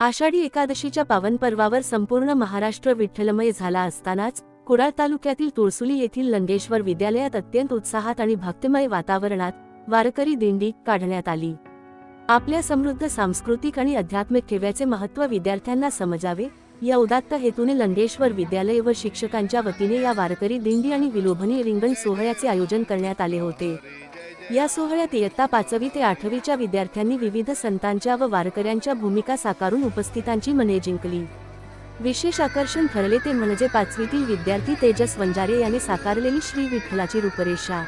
आषाढी एकादशीच्या पावन पर्वावर संपूर्ण महाराष्ट्र विठ्ठलमय झाला असतानाच कुडाळ तालुक्यातील तुळसुली येथील लंगेश्वर विद्यालयात अत्यंत उत्साहात आणि भक्तिमय वातावरणात वारकरी दिंडी काढण्यात आली। आपल्या समृद्ध सांस्कृतिक आणि आध्यात्मिक ठेव्याचे महत्त्व विद्यार्थ्यांना समजावे या उदात्त हेतूने लंगेश्वर विद्यालय व शिक्षकांच्या वतीने या वारकरी दिंडी आणि विलोभनीय रिंगण सोहळ्याचे आयोजन करण्यात आले होते। या सोहळ्यात इयत्ता 5वी ते 8वीच्या विद्यार्थ्यांनी विविध संतांच्या व वारकऱ्यांच्या भूमिका साकारून उपस्थितांची मने जिंकली। विशेष आकर्षण ठरले ते म्हणजे 5वीतील विद्यार्थी तेजस वंजारे याने साकारलेली श्री विठ्ठलाची रूपरेषा,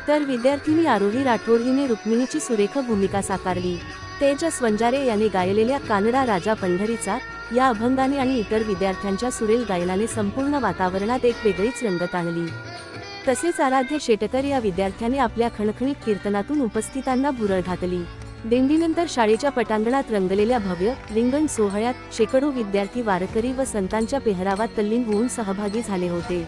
तर विद्यार्थिनी आरोही राठोड हिने रुक्मिणीची सुरेख भूमिका साकारली। तेजस वंजारे याने गायलेल्या कानडा राजा पंढरीचा या अभंगाने आणि इतर विद्यार्थ्यांच्या सुरेल गायनाने संपूर्ण वातावरणात एक वेगळीच रंगत आणली। तसेच आराध्य शेटकर या विद्यार्थ्याने आपल्या खणखणीत कीर्तनातून उपस्थितांना भुरळ घातली। दिंडीनंतर शाळेच्या पटांगणात रंगलेल्या भव्य रिंगण सोहळ्यात शेकडो विद्यार्थी वारकरी व संतांच्या पेहरावात तल्लीन होऊन सहभागी झाले होते।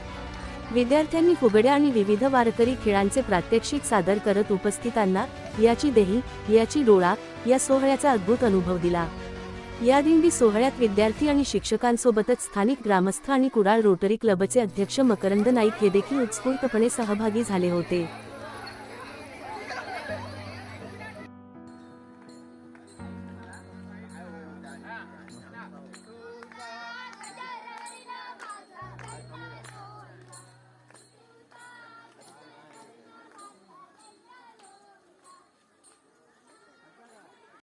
विद्यार्थ्यांनी फुगड्या आणि विविध वारकरी खेळांचे प्रात्यक्षिक सादर करत उपस्थितांना याची देही याची डोळा या सोहळ्याचा अद्भुत अनुभव दिला। या दिंडी सोहळ्यात विद्यार्थी आणि शिक्षकांसोबतच स्थानिक ग्रामस्थ आणि कुडाळ रोटरी क्लबचे अध्यक्ष मकरंद नाईक हे देखील उत्स्फूर्तपणे सहभागी झाले होते।